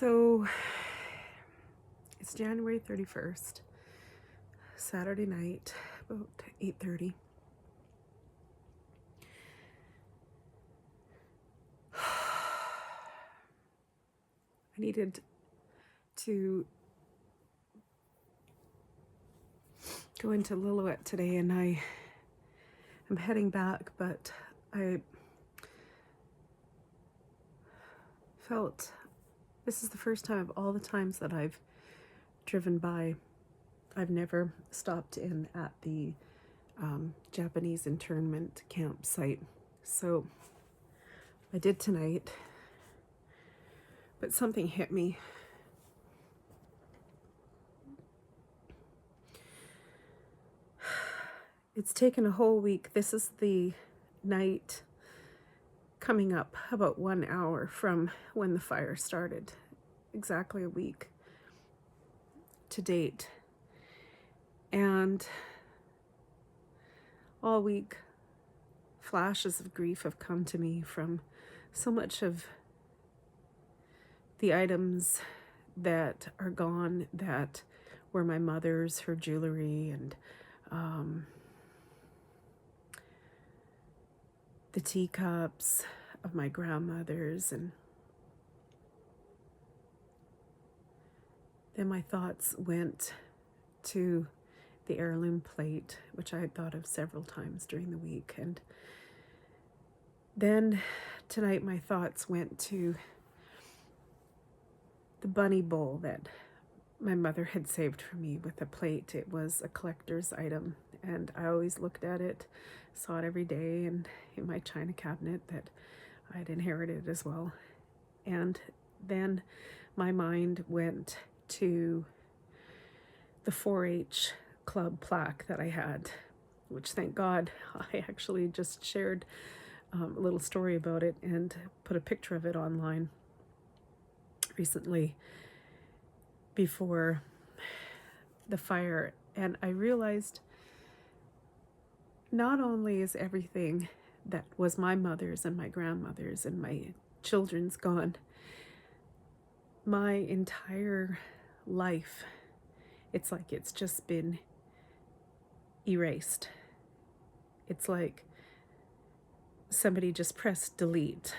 So it's January 31st, Saturday night, about 8:30. I needed to go into Lillooet today, and I am heading back, but I felt this is the first time of all the times that I've driven by. I've never stopped in at the Japanese internment campsite. So I did tonight, but something hit me. It's taken a whole week. This is the night coming up about 1 hour from when the fire started. Exactly a week to date. And all week, flashes of grief have come to me from so much of the items that are gone that were my mother's, her jewelry, and the teacups of my grandmother's. And then my thoughts went to the heirloom plate, which I had thought of several times during the week. And then tonight my thoughts went to the bunny bowl that my mother had saved for me with a plate. It was a collector's item, and I always looked at it, saw it every day, and in my china cabinet that I'd inherited as well. And then my mind went to the 4-H club plaque that I had, which, thank God, I actually just shared a little story about it and put a picture of it online recently before the fire. And I realized not only is everything that was my mother's and my grandmother's and my children's gone, my entire life, it's like it's just been erased. It's like somebody just pressed delete,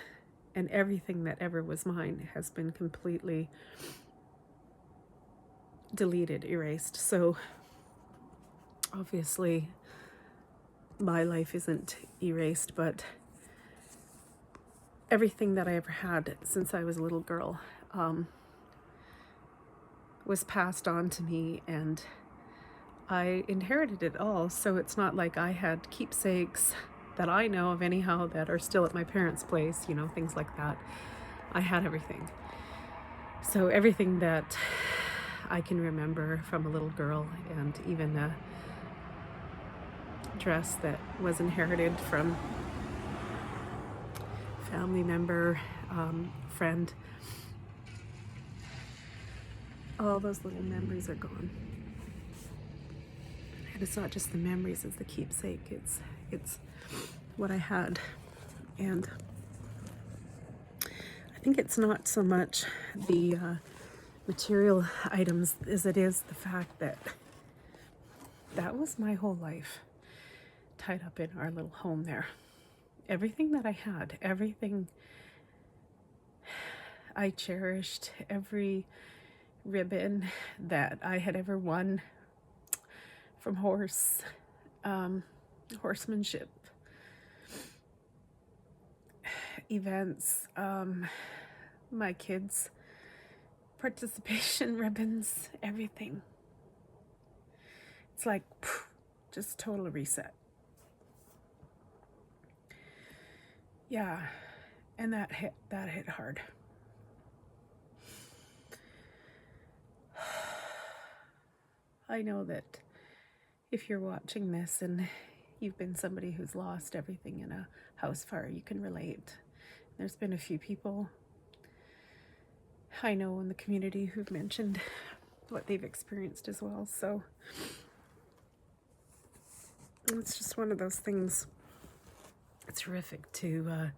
and everything that ever was mine has been completely deleted, erased. So obviously my life isn't erased, but everything that I ever had since I was a little girl was passed on to me, and I inherited it all. So it's not like I had keepsakes that I know of anyhow that are still at my parents' place, things like that. I had everything. So everything that I can remember from a little girl, and even a dress that was inherited from family member, friend, all those little memories are gone. And it's not just the memories, it's the keepsake. It's what I had. And I think it's not so much the material items as it is the fact that that was my whole life tied up in our little home there. Everything that I had, everything I cherished, every ribbon that I had ever won from horsemanship events, my kids' participation ribbons, everything. It's like just total reset. Yeah, and that hit hard. I know that if you're watching this and you've been somebody who's lost everything in a house fire, you can relate. There's been a few people I know in the community who've mentioned what they've experienced as well. So it's just one of those things. It's horrific to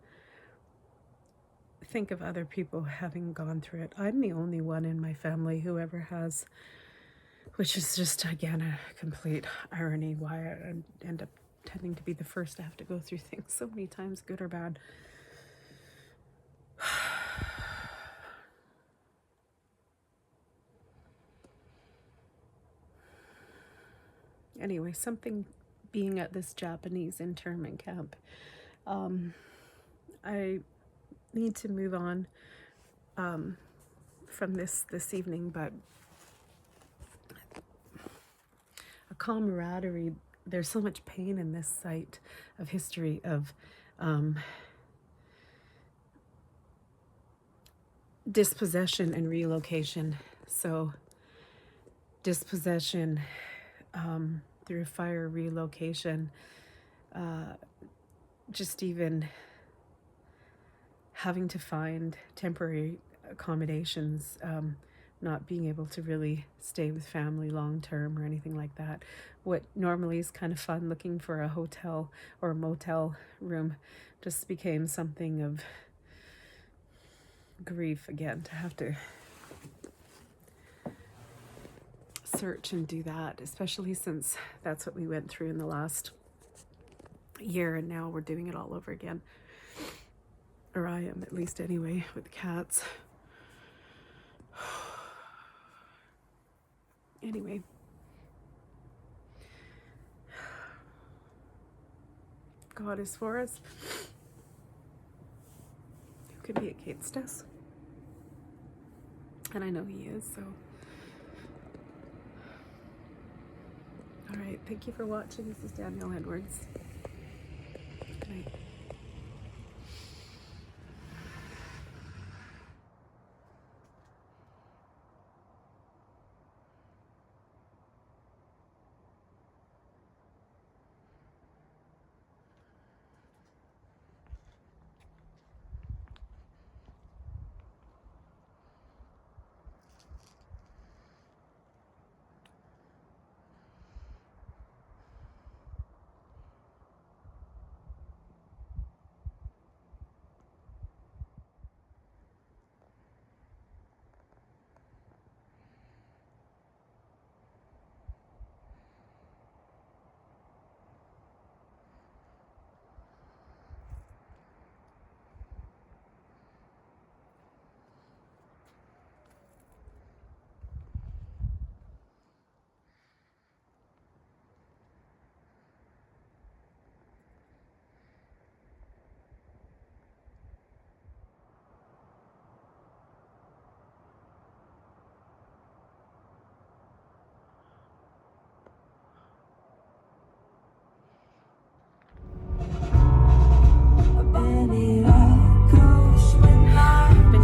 think of other people having gone through it. I'm the only one in my family who ever has, which is just, again, a complete irony why I end up tending to be the first to have to go through things so many times, good or bad. Anyway, something being at this Japanese internment camp. I need to move on from this evening, but a camaraderie. There's so much pain in this site of history of dispossession and relocation. So dispossession through fire, relocation, just even having to find temporary accommodations, not being able to really stay with family long term or anything like that. What normally is kind of fun, looking for a hotel or a motel room, just became something of grief again, to have to search and do that, especially since that's what we went through in the last year, and now we're doing it all over again. Or I am, at least anyway, with cats. Anyway. God is for us. Who could be against us? And I know he is, so. All right, thank you for watching. This is Danielle Edwards. Good night.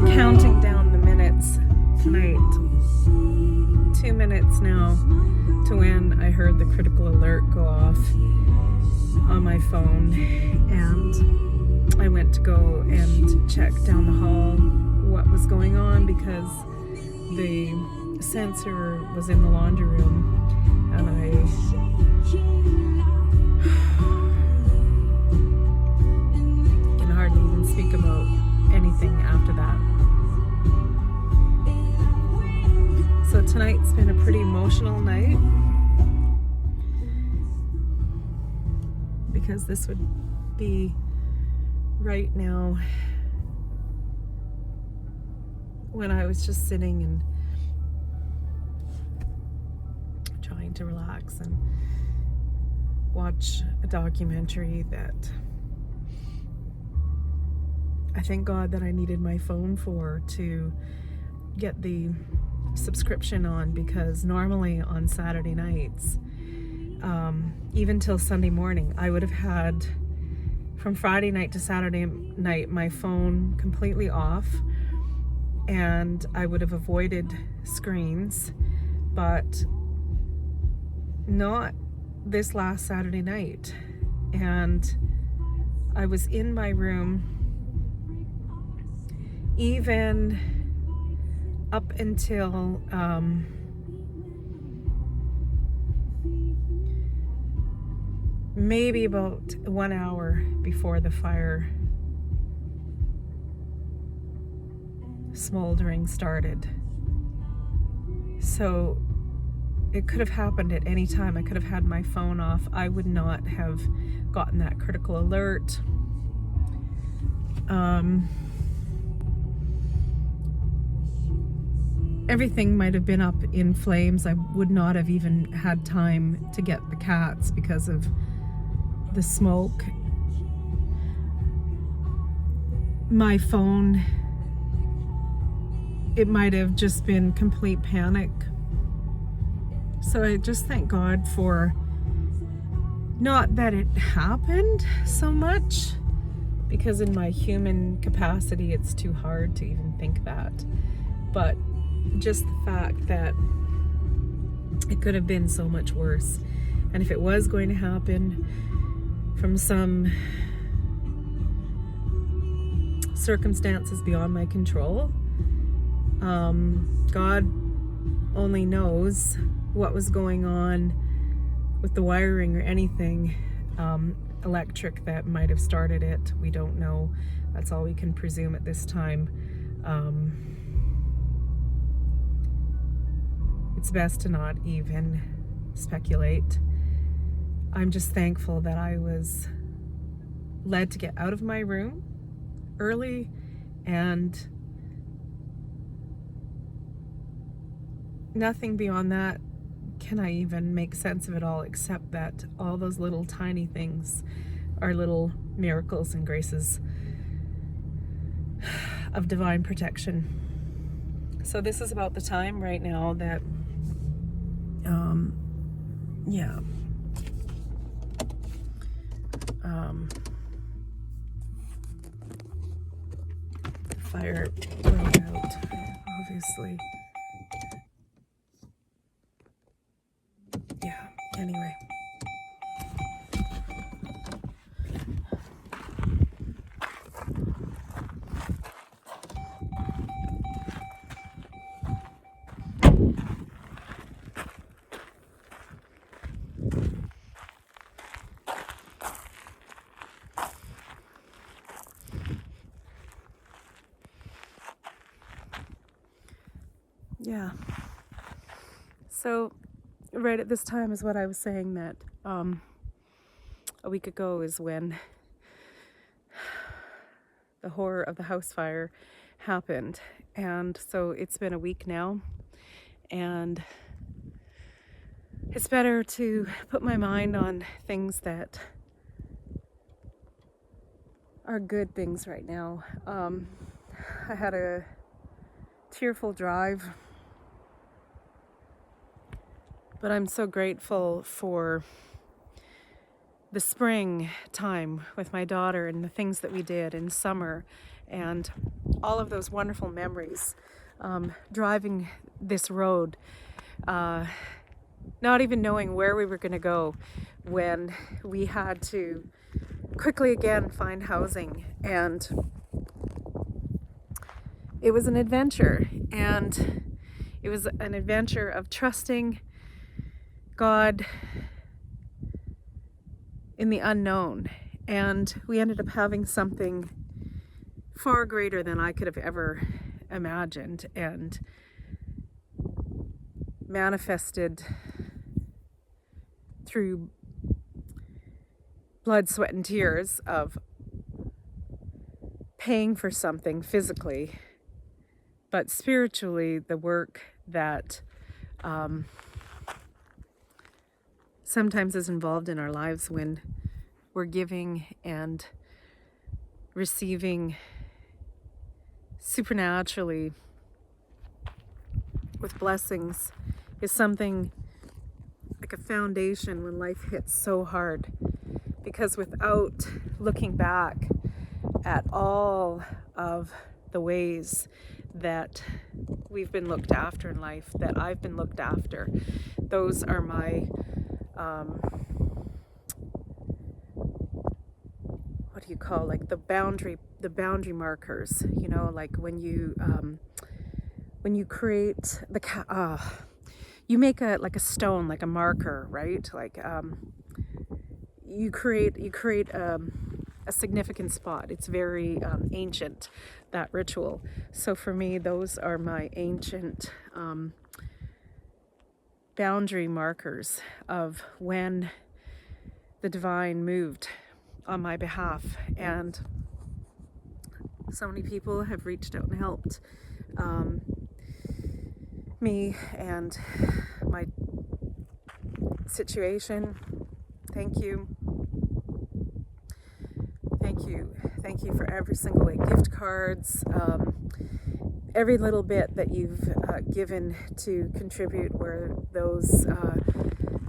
Counting down the minutes tonight. 2 minutes now to when I heard the critical alert go off on my phone, and I went to go and check down the hall what was going on, because the sensor was in the laundry room, and I can hardly even speak about anything after that. So tonight's been a pretty emotional night, because this would be right now when I was just sitting and trying to relax and watch a documentary that I thank God that I needed my phone for, to get the subscription on, because normally on Saturday nights, even till Sunday morning, I would have had, from Friday night to Saturday night, my phone completely off, and I would have avoided screens, but not this last Saturday night. And I was in my room even up until maybe about 1 hour before the fire smoldering started. So it could have happened at any time. I could have had my phone off. I would not have gotten that critical alert. Everything might have been up in flames. I would not have even had time to get the cats because of the smoke. My phone, it might have just been complete panic. So I just thank God for not that it happened so much, because in my human capacity it's too hard to even think that, but just the fact that it could have been so much worse. And if it was going to happen from some circumstances beyond my control, God only knows what was going on with the wiring or anything electric that might have started it. We don't know. That's all we can presume at this time. It's best to not even speculate. I'm just thankful that I was led to get out of my room early, and nothing beyond that can I even make sense of it all, except that all those little tiny things are little miracles and graces of divine protection. So this is about the time right now that the fire went out, obviously. Yeah, anyway. Yeah. So right at this time is what I was saying, that a week ago is when the horror of the house fire happened. And so it's been a week now, and it's better to put my mind on things that are good things right now. I had a tearful drive, but I'm so grateful for the spring time with my daughter and the things that we did in summer and all of those wonderful memories. Driving this road, not even knowing where we were going to go when we had to quickly again find housing. And it was an adventure, and it was an adventure of trusting God in the unknown. And we ended up having something far greater than I could have ever imagined, and manifested through blood, sweat, and tears of paying for something physically, but spiritually, the work that sometimes is involved in our lives when we're giving and receiving supernaturally with blessings, is something like a foundation when life hits so hard. Because without looking back at all of the ways that we've been looked after in life, that I've been looked after, those are my what do you call, like the boundary markers, you know, like when you create you make a stone, like a marker, right? Like you create a significant spot. It's very ancient, that ritual. So for me, those are my ancient boundary markers of when the divine moved on my behalf. And so many people have reached out and helped me and my situation. Thank you. Thank you. Thank you for every single way. Gift cards, every little bit that you've given to contribute, where those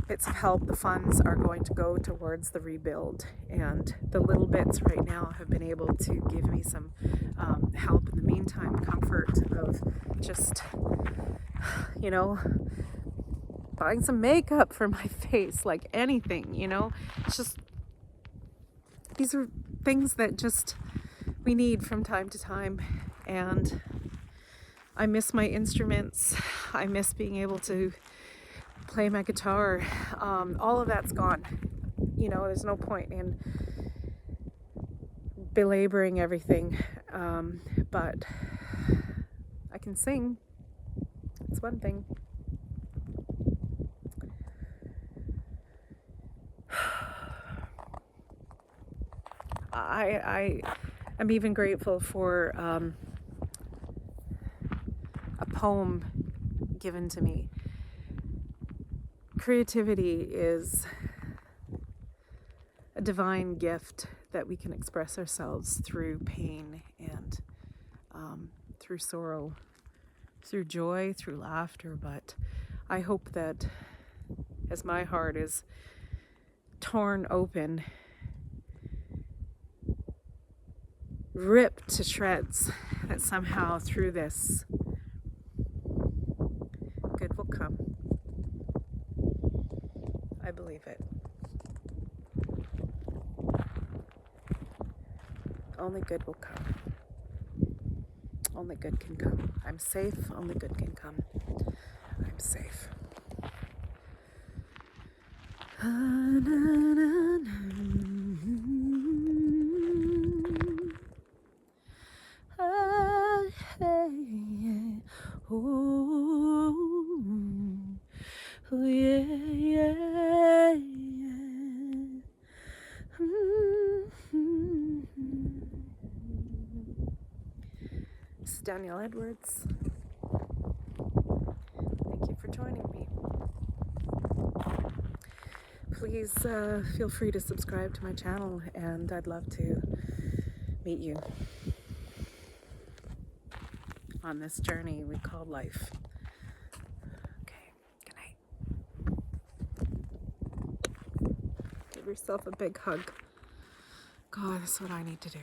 bits of help, the funds are going to go towards the rebuild. And the little bits right now have been able to give me some help in the meantime, comfort of just, you know, buying some makeup for my face, like anything, you know. It's just, these are things that just we need from time to time. And I miss my instruments. I miss being able to play my guitar. All of that's gone. You know, there's no point in belaboring everything. But I can sing. It's one thing. I am even grateful for a poem given to me. Creativity is a divine gift that we can express ourselves through pain and through sorrow, through joy, through laughter. But I hope that as my heart is torn open, ripped to shreds, that somehow through this, good will come. I believe it. Only good will come. Only good can come. I'm safe. Only good can come. I'm safe. Oh, yeah, yeah, yeah. This is Danielle Edwards. Thank you for joining me. Please feel free to subscribe to my channel, and I'd love to meet you on this journey we call life. Okay, good night. Give yourself a big hug. God, that's what I need to do.